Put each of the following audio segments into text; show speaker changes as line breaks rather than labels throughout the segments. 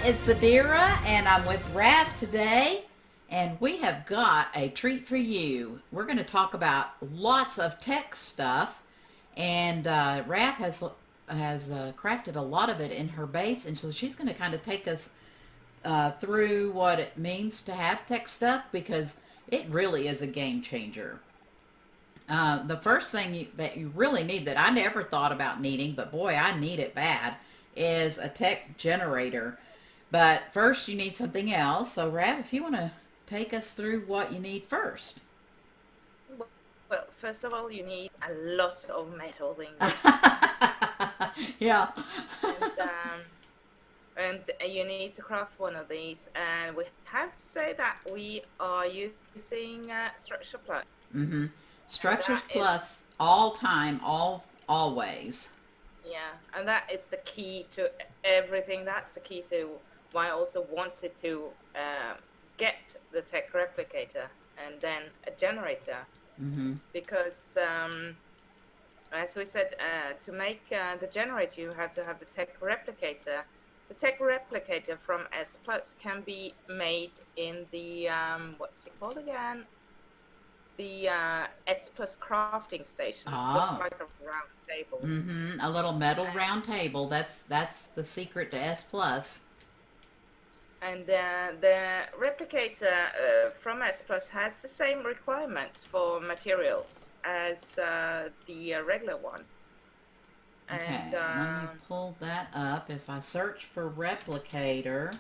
it's Zadira, and I'm with Rav today, and we have got a treat for you. We're going to talk about lots of tech stuff, and Rav has crafted a lot of it in her base, and so she's going to kind of take us through what it means to have tech stuff, because it really is a game changer. The first thing that you really need, that I never thought about needing, but boy, I need it bad, is a tech generator. But first you need something else. So Rav, if you want to take us through what you need first.
Well, first of all, you need a lot of metal ingots.
Yeah.
And you need to craft one of these. And we have to say that we are using Structure Plus.
Mm-hmm. Structures Plus, all time, always.
Yeah, and that is the key to everything. That's the key to why I also wanted to get the tech replicator and then a generator.
Mm-hmm.
Because as we said, to make the generator, you have to have the tech replicator. The tech replicator from S Plus can be made in the what's it called again? The S Plus crafting station. Looks like a round table.
Mm-hmm. A little metal round table. That's the secret to S Plus.
And the replicator from S Plus has the same requirements for materials as the regular one.
Okay,
and,
let me pull that up. If I search for replicator,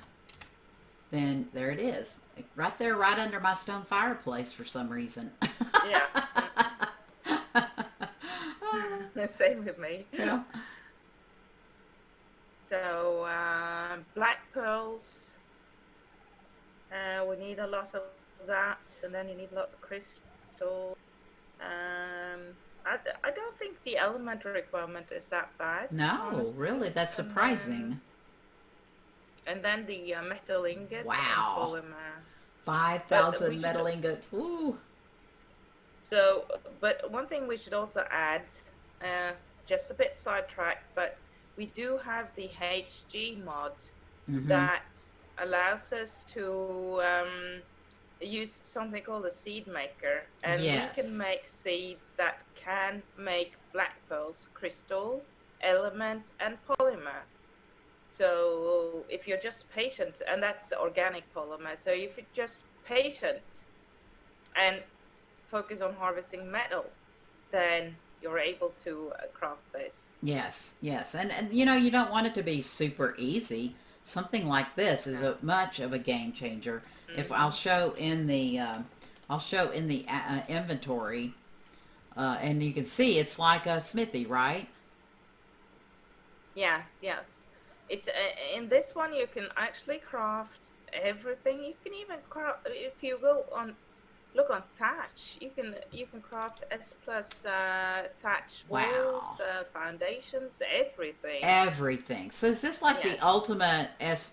then there it is. Right there, right under my stone fireplace for some reason.
Yeah. Same with me.
Yeah.
So, black pearls. We need a lot of that, and then you need a lot of crystal. I don't think the element requirement is that bad.
No,
honestly.
really, that's surprising.
And then the metal ingots.
Wow.
And
5,000 metal ingots. Woo.
So, but one thing we should also add, just a bit sidetracked, but we do have the HG mod that allows us to use something called a seed maker, and we can make seeds that can make black pearls, crystal, element, and polymer. So if you're just patient, and that's the organic polymer, so if you're just patient and focus on harvesting metal, then you're able to craft this.
Yes, yes. And you know, you don't want it to be super easy. Something like this is much of a game changer. If I'll show in the inventory, and you can see it's like a smithy, right?
Yeah, yes. It's in this one you can actually craft everything. You can even craft, if you go on, look on thatch. You can craft S Plus thatch walls, foundations, everything.
Everything. So is this like the ultimate S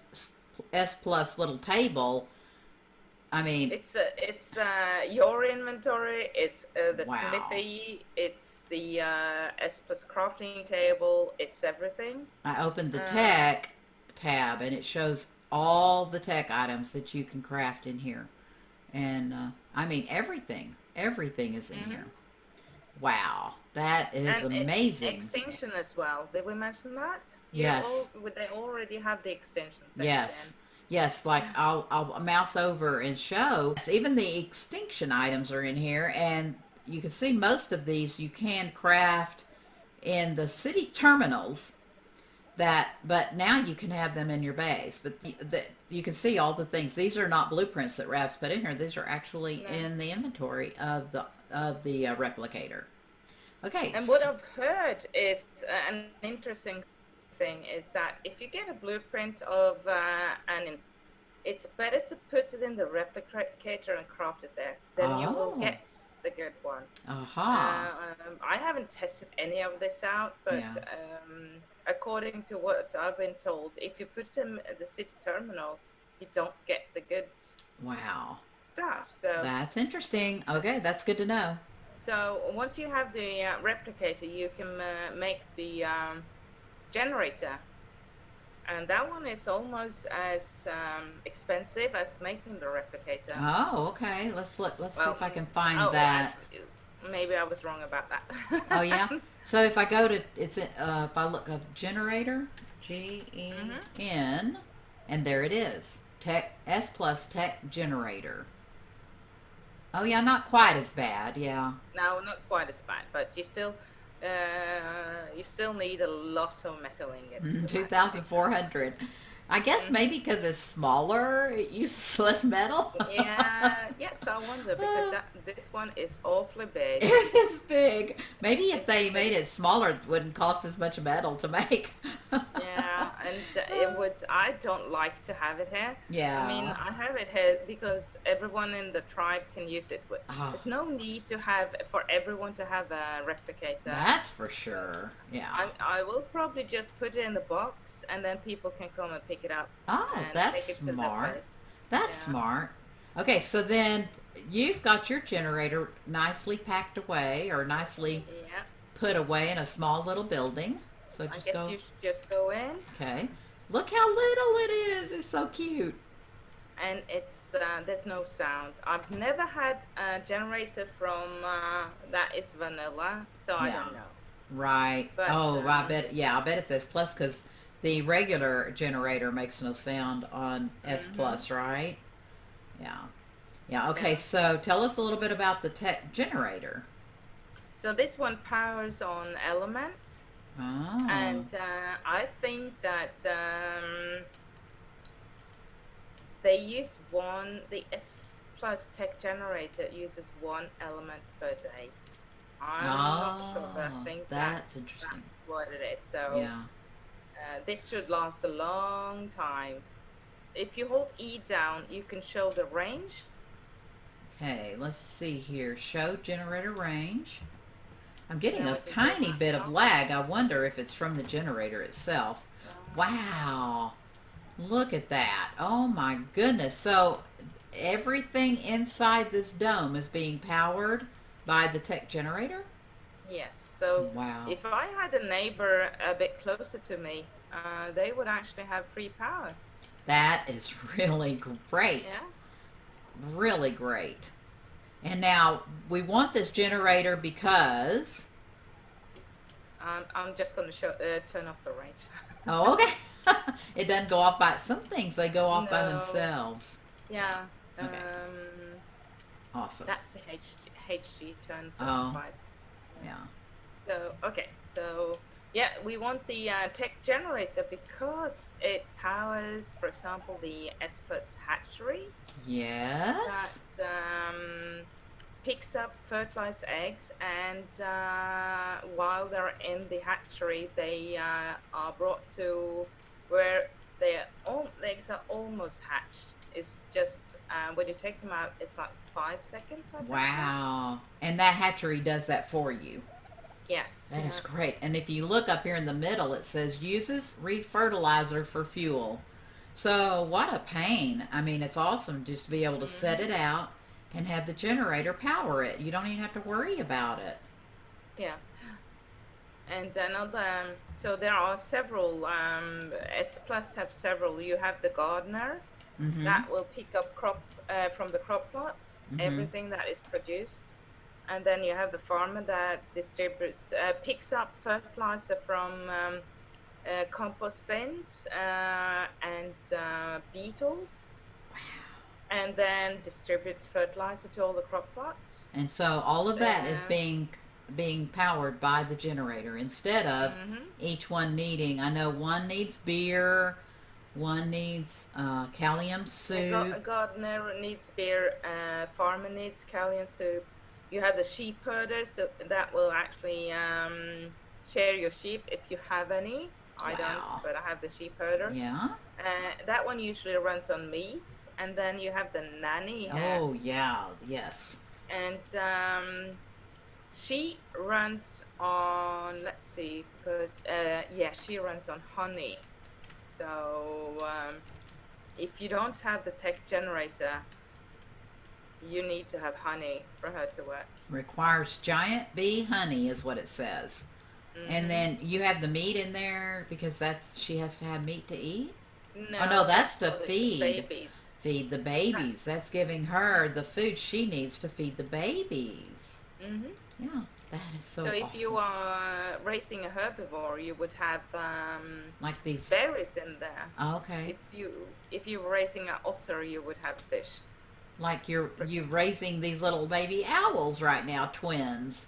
Plus little table? I mean,
it's your inventory. It's the smithy. It's the S Plus crafting table. It's everything.
I opened the tech tab, and it shows all the tech items that you can craft in here. And I mean, everything is in here. Wow, that is amazing.
Extinction as well. Did we mention that?
Yes.
They already have the extinction.
Yes. Yes, like I'll mouse over and show. Even the extinction items are in here, and you can see most of these you can craft in the city terminals. But now you can have them in your base. But you can see all the things. These are not blueprints that Rav's put in here. These are actually in the inventory of the replicator. Okay.
And what I've heard is an interesting thing is that if you get a blueprint of it's better to put it in the replicator and craft it there. Then you will get the good one. I haven't tested any of this out, but according to what I've been told, if you put them at the city terminal, you don't get the good stuff. So
that's interesting. Okay, that's good to know.
So once you have the replicator, you can make the generator. And that one is almost as expensive as making the replicator.
Oh, okay. Let's see
Well,
if I can find
oh,
that.
actually, maybe I was wrong about that.
Oh yeah. So if I go to if I look up generator,
Hmm.
GEN, and there it is. Tech S plus Tech generator. Oh yeah, not quite as bad. Yeah.
No, not quite as bad, but you still need a lot of metal ingots to actually make that.
2,400. I guess
Hmm.
maybe because it's smaller, it uses less metal.
Yeah, yes, I wonder because this one is awfully big.
It is big. Maybe if
It's
they made
big.
it smaller, it wouldn't cost as much metal to make.
Yeah, and it would. I don't like to have it here. I mean,
Yeah.
I have it here because everyone in the tribe can use it. But
Oh,
there's no need to have for everyone to have a replicator.
that's for sure. Yeah.
I will probably just put it in the box, and then people can come and pick it up
Oh,
and
that's
take it to their
smart.
place.
That's
Yeah,
smart. Okay, so then you've got your generator nicely packed away or nicely
yeah.
put away in a small little building. So
I
just
guess
go,
you should just go in,
okay. Look how little it is. It's so cute.
and it's there's no sound. I've never had a generator from that is vanilla, so I
Yeah.
don't know.
Right.
But
Oh, I bet. Yeah, I bet it says plus because the regular generator makes no sound on S
hmm
plus, right? Yeah. Yeah. Okay.
yeah.
So tell us a little bit about the tech generator.
So this one powers on element,
Oh.
and I think that they use one. The S plus tech generator uses one element per day. I'm not sure, but I
Oh,
think
that's interesting.
that's what it is. So
Yeah.
this should last a long time. If you hold E down, you can show the range.
Okay. Let's see here. Show generator range. I'm getting
Now
a
if you go
tiny
back
bit of
up,
lag. I wonder if it's from the generator itself.
uh,
Wow. Look at that. Oh my goodness. So everything inside this dome is being powered by the tech generator?
yes. So
Wow.
if I had a neighbor a bit closer to me, they would actually have free power.
That is really great.
Yeah.
Really great. And now we want this generator because...
I'm just going to turn off the range.
Oh, okay. It doesn't go off by... Some things, they go off by
No.
themselves.
Yeah.
Okay. Awesome.
That's the HG turn
Oh,
certified. Yeah.
yeah.
So, okay. So, yeah, we want the tech generator because it powers, for example, the S plus hatchery that
Yes.
picks up fertilized eggs, and while they're in the hatchery, they are brought to where the eggs are almost hatched. It's just when you take them out, it's like 5 seconds, I think.
Wow. And that hatchery does that for you.
Yes,
That
you
is
have.
great. And if you look up here in the middle, it says uses refertilizer for fuel. So what a pain. I mean, it's awesome just to be able to set it
Hmm.
out and have the generator power it. You don't even have to worry about it.
Yeah. And another, so there are several. S Plus have several. You have the gardener
Mm-hmm.
that will pick up crop from the crop plots,
Mm-hmm.
everything that is produced, and then you have the farmer that distributes, picks up fertilizer from compost bins and beetles, and then distributes fertilizer to all the crop plots.
And so all of that is
Uh,
being powered by the generator instead of
mhm.
each one needing. I know one needs beer, one needs Callium
A
soup.
gardener needs beer, farmer needs Callium soup. You have the sheep herder, so that will actually share your sheep if you have any. I don't,
Wow.
but I have the sheep herder.
Yeah.
That one usually runs on meat, and then you have the nanny here,
Oh, yeah. Yes.
and she runs on. Let's see, because yeah, she runs on honey. So if you don't have the tech generator, you need to have honey for her to work.
Requires giant bee honey is what it says. And then you have the meat in there because she has to have meat to eat? Oh no,
No,
that's
that's
to
for the
feed.
babies.
Feed the
That,
babies. That's giving her the food she needs to feed the babies.
hmm
Yeah, that is
So
so
if you
awesome.
are raising a herbivore, you would have
Like these.
berries in there.
Okay.
If you were raising an otter, you would have fish.
Like you're raising these little baby owls right now, twins.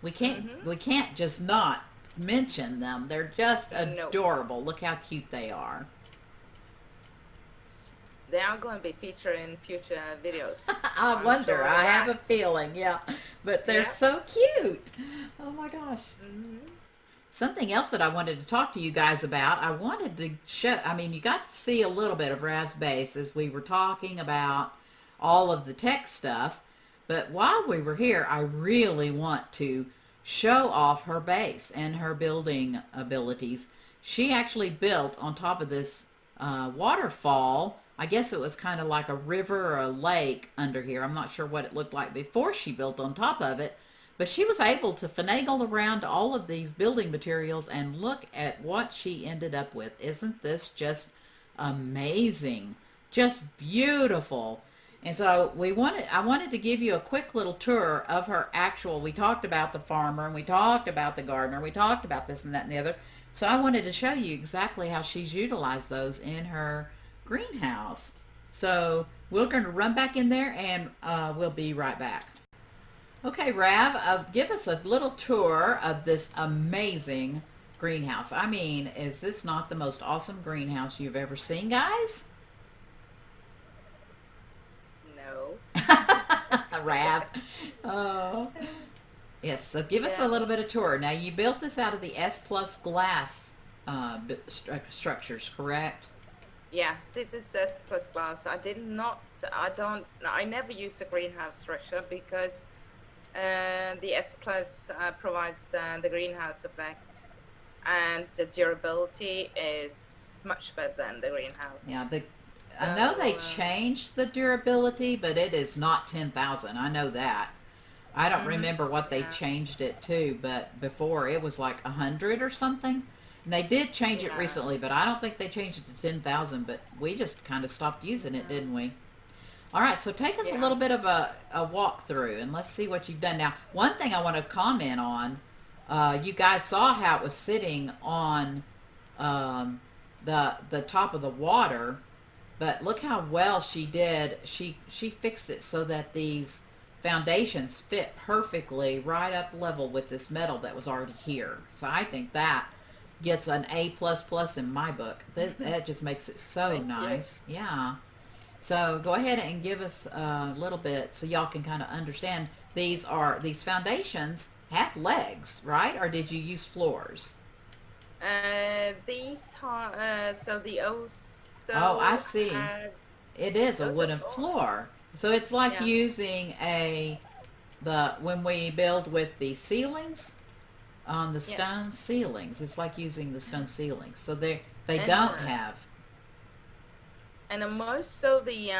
Mm-hmm.
We can't just not mention them. They're just
Nope.
adorable. Look how cute they are.
They are going to be featured in future videos.
I
I'm
wonder.
sure of
I have a
that.
feeling, yeah. But they're
Yeah.
so cute. Oh my gosh.
Mm-hmm.
Something else that I wanted to talk to you guys about, I wanted to show, I mean, you got to see a little bit of Rav's base as we were talking about all of the tech stuff. But while we were here, I really want to show off her base and her building abilities. She actually built on top of this waterfall. I guess it was kind of like a river or a lake under here. I'm not sure what it looked like before she built on top of it. But she was able to finagle around all of these building materials and look at what she ended up with. Isn't this just amazing? Just beautiful. And so I wanted to give you a quick little tour of her actual, we talked about the farmer and we talked about the gardener, we talked about this and that and the other. So I wanted to show you exactly how she's utilized those in her greenhouse. So we're going to run back in there and we'll be right back. Okay, Rav, give us a little tour of this amazing greenhouse. I mean, is this not the most awesome greenhouse you've ever seen, guys?
No.
Rav. Oh. Yes, so give us a
Yeah.
little bit of tour. Now, you built this out of the S plus glass structures, correct?
Yeah, this is S plus glass. I never use the greenhouse structure because the S plus provides the greenhouse effect, and the durability is much better than the greenhouse.
Yeah, I know they changed the durability, but it is not 10,000. I know that. I don't remember what they changed it to, but before it was like 100 or something. And they did change it recently, but I don't think they changed it to 10,000, but we just kind of stopped using it, didn't we? All right, so take us a little bit of a walkthrough, and let's see what you've done. Now, one thing I want to comment on, you guys saw how it was sitting on the top of the water, but look how well she did. She fixed it so that these foundations fit perfectly right up level with this metal that was already here. So I think that gets an A++ in my book. That just makes it so nice. Yeah. So go ahead and give us a little bit so y'all can kind of understand. These foundations have legs, right? Or did you use floors?
These are so the
Oh, I see. It is a
those are
wooden
floors.
floor. So it's like
Yeah.
using when we build with the ceilings on the stone ceilings. It's like using the stone ceilings. So they don't have.
And most of the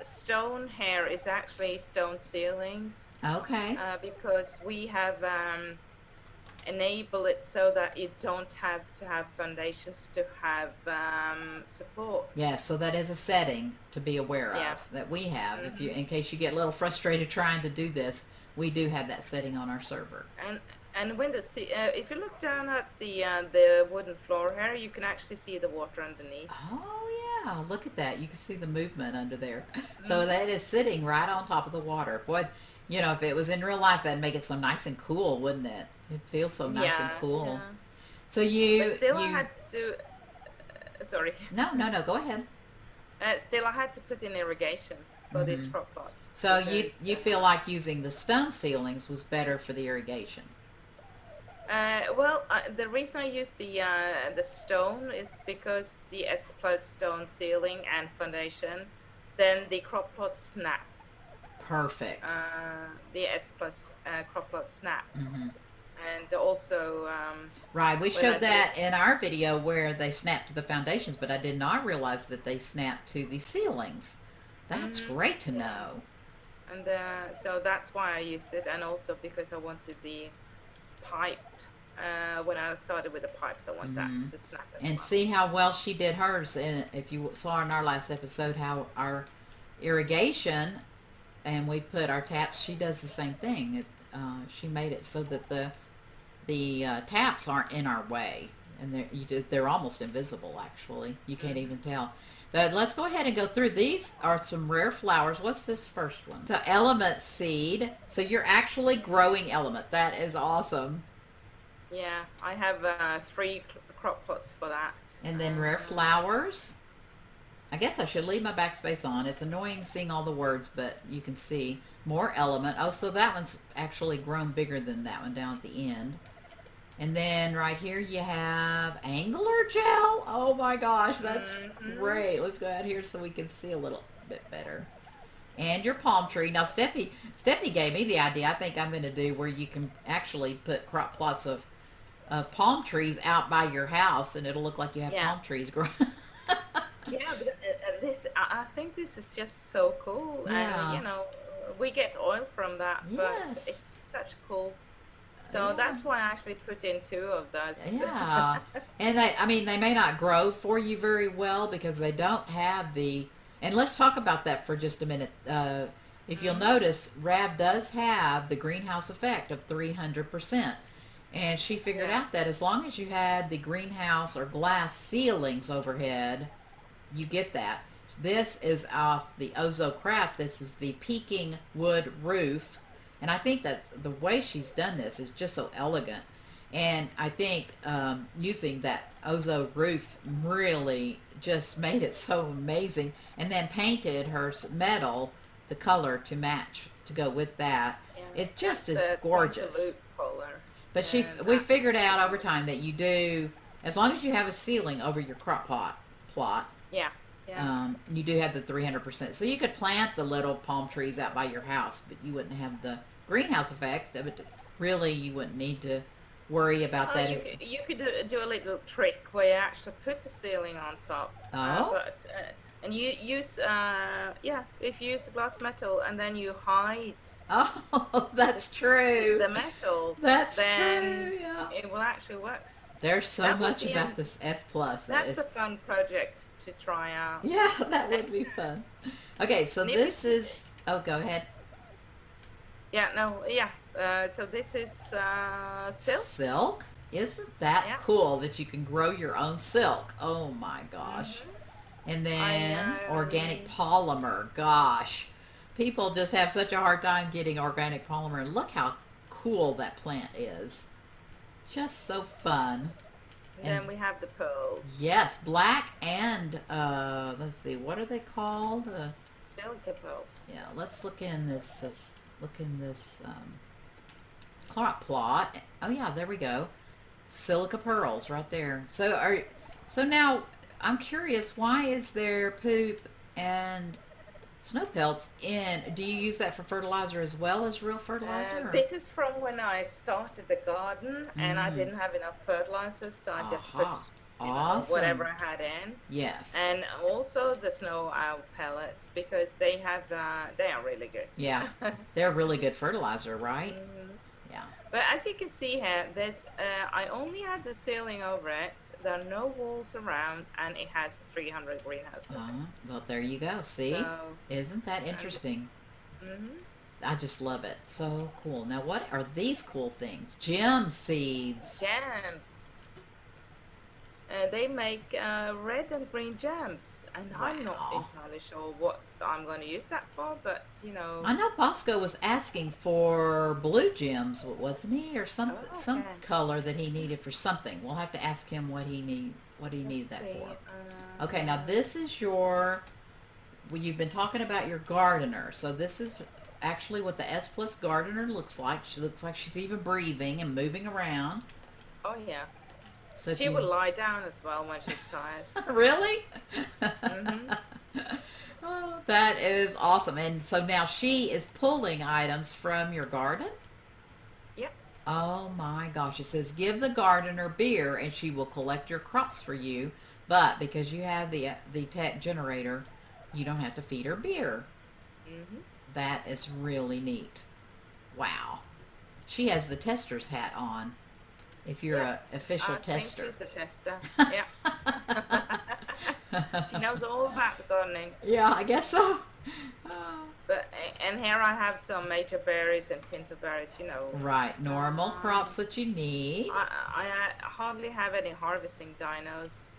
stone here is actually stone ceilings
Okay.
because we have enabled it so that you don't have to have foundations to have support.
Yes, so that is a setting to be aware of that we have. If you, in case you get a little frustrated trying to do this, we do have that setting on our server.
And when if you look down at the wooden floor here, you can actually see the water underneath.
Oh yeah, look at that. You can see the movement under there. So that is sitting right on top of the water. Boy, you know, if it was in real life, that'd make it so nice and cool, wouldn't it? It'd feel so nice and cool.
Yeah.
So
I had to. Sorry.
No, go ahead.
Still, I had to put in irrigation for these crop plots.
So you feel like using the stone ceilings was better for the irrigation?
The reason I use the stone is because the S plus stone ceiling and foundation, then the crop plots snap.
Perfect.
The S plus crop plots snap. And also
right, we showed that in our video where they snap to the foundations, but I did not realize that they snap to the ceilings. That's great to know.
And so that's why I used it, and also because I wanted the pipe when I started with the pipes. I want that to snap as
And
well.
see how well she did hers. And if you saw in our last episode how our irrigation, and we put our taps, she does the same thing. She made it so that the taps aren't in our way, and they're almost invisible. Actually, you can't even tell. But let's go ahead and go through. These are some rare flowers. What's this first one? So element seed. So you're actually growing element. That is awesome.
Yeah, I have 3 crop plots for that.
And then rare flowers. I guess I should leave my backspace on. It's annoying seeing all the words, but you can see more element. Oh, so that one's actually grown bigger than that one down at the end. And then right here you have angler gel. Oh my gosh, that's great. Let's go out here so we can see a little bit better. And your palm tree. Now Steffi gave me the idea. I think I'm going to do where you can actually put crop plots of palm trees out by your house, and it'll look like you have palm trees growing.
Yeah, but I think this is just so cool.
Yeah.
And, you know, we get oil from that, but it's such cool. So that's why I actually put in 2 of those.
Yeah. And they may not grow for you very well because they don't have the, and let's talk about that for just a minute. If you'll notice, Rav does have the greenhouse effect of 300%. And she figured out that as long as you had the greenhouse or glass ceilings overhead, you get that. This is off the Ozo Craft. This is the peaking wood roof. And I think that's the way she's done this is just so elegant. And I think using that Ozo roof really just made it so amazing. And then painted her metal, the color to match, to go with that. Yeah, it just is gorgeous.
Color.
But we figured out over time that you do, as long as you have a ceiling over your crop plot.
Yeah.
You do have the 300%. So you could plant the little palm trees out by your house, but you wouldn't have the greenhouse effect. But really, you wouldn't need to worry about that.
You could do a little trick where you actually put the ceiling on top. And you use, if you use glass metal and then you hide.
Oh, that's true.
The metal.
That's
then
true, yeah.
It will actually work.
There's so much about this S+.
That's a fun project to try out.
Yeah, that would be fun. Okay, so this is, oh, go ahead.
So this is silk.
Silk? Isn't that cool that you can grow your own silk? Oh my gosh. And then organic polymer. Gosh, people just have such a hard time getting organic polymer. And look how cool that plant is. Just so fun.
And then we have the pearls.
Yes, black and let's see, what are they called?
Silica pearls.
Yeah, let's look in this. Crop plot. Oh yeah, there we go. Silica pearls right there. So now I'm curious, why is there poop and snow pelts in? Do you use that for fertilizer as well as real fertilizer?
This is from when I started the garden and I didn't have enough fertilizers, so I just put whatever I had in.
Yes.
And also the snow owl pellets, because they are really good.
Yeah, they're really good fertilizer, right? Yeah.
But as you can see here, I only had the ceiling over it. There are no walls around, and it has 300 greenhouse.
Well, there you go. See? Isn't that interesting? I just love it. So cool. Now, what are these cool things? Gem seeds.
Gems. They make red and green gems, and I'm not entirely sure what I'm going to use that for, but you know.
I know Bosco was asking for blue gems, wasn't he, or some color that he needed for something. We'll have to ask him what he needs that for. Okay, now this is you've been talking about your gardener, so this is actually what the S Plus gardener looks like. She looks like she's even breathing and moving around.
Oh yeah.
So
she would lie down as well when she's tired.
Really? Oh, that is awesome. And so now she is pulling items from your garden?
Yep.
Oh my gosh. It says give the gardener beer and she will collect your crops for you. But because you have the tech generator, you don't have to feed her beer. That is really neat. Wow. She has the tester's hat on. if you're
Yeah,
a official
I think
tester.
she's a tester. Yeah. She knows all about the gardening.
Yeah, I guess so. Oh.
But and here I have some major berries and tinter berries.
Right, normal crops that you need.
I hardly have any harvesting dinos,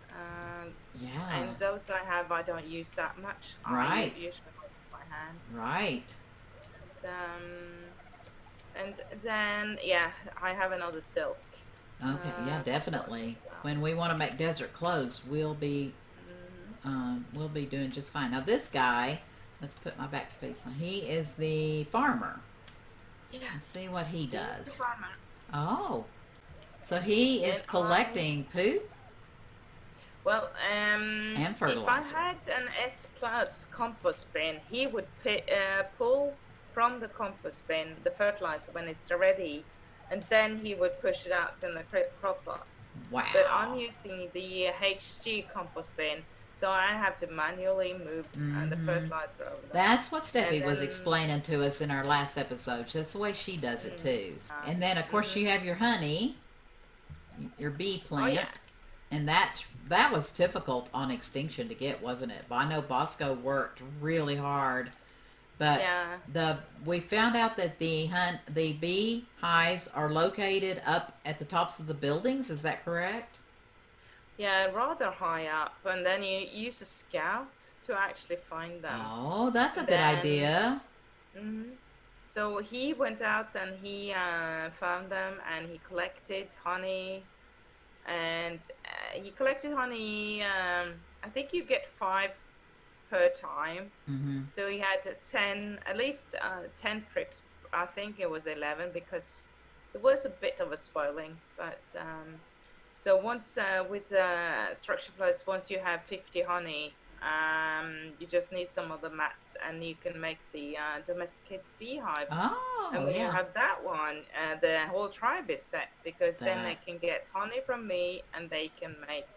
Yeah,
and those I don't use that much.
right,
Usually harvest by hand.
right.
And then yeah, I have another silk
Okay, yeah,
pot
definitely.
as well.
When we want to make desert clothes,
Hmm.
we'll be doing just fine. Now this guy, let's put my backspace on. He is the farmer.
Yeah,
Let's see what he
he's the
does.
farmer.
Oh, so he is
And
collecting poop
well,
and
if I
fertilizer.
had an S plus compost bin, he would pull from the compost bin the fertilizer when it's ready, and then he would push it out in the crop pots. But I'm
Wow.
using the HG compost bin, so I have to manually move the
Mm-hmm.
fertilizer over there.
That's what
And
Steffi was
then,
explaining to us in our last episode. That's the way she does it too. And then of course
mm-hmm.
you have your honey, your bee
Oh
plant,
yes,
and that was difficult on Extinction to get, wasn't it? But I know Bosco worked really hard. But
yeah.
we found out that the bee hives are located up at the tops of the buildings. Is that correct?
Yeah, rather high up, and then you use a scout to actually find them.
Oh, that's a
And
good
then,
idea.
hmm so he went out and he found them and he collected honey. And he collected honey. I think you get 5 per time.
Mm-hmm.
So he had 10, at least 10 trips. I think it was 11 because there was a bit of a spoiling, but. So once with Structure Plus, once you have 50 honey, you just need some of the mats, and you can make the domesticated beehive. And
Oh,
when you
yeah.
have that one, the whole tribe is set because then they
That.
can get honey from me, and they can make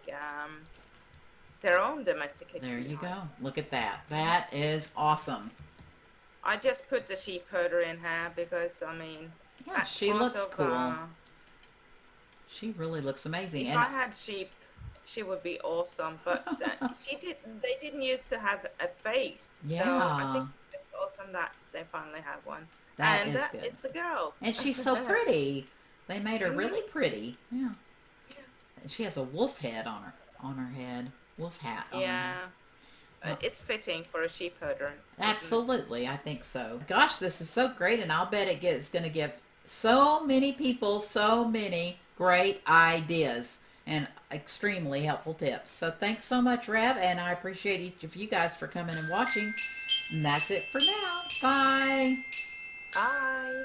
their own domesticated
There you go.
beehives.
Look at that.
Mhm.
That is awesome.
I just put the sheep herder in here because I mean
Yeah,
that's
she
part
looks
of.
cool. She really looks amazing.
If
And
I had sheep, she would be awesome. But she did. They didn't used to have a face, so I think
yeah,
it's awesome that they finally have one.
that
And
is good.
it's a girl.
And she's so pretty. They made her
Hmm.
really pretty. Yeah.
Yeah.
And she has a wolf head on her head. Wolf hat on her head.
Yeah.
Uh,
It's fitting for a sheep herder, isn't it?
Absolutely, I think so. Gosh, this is so great, and I'll bet it's going to give so many people so many great ideas and extremely helpful tips. So thanks so much, Rev, and I appreciate each of you guys for coming and watching. And that's it for now. Bye.
Bye.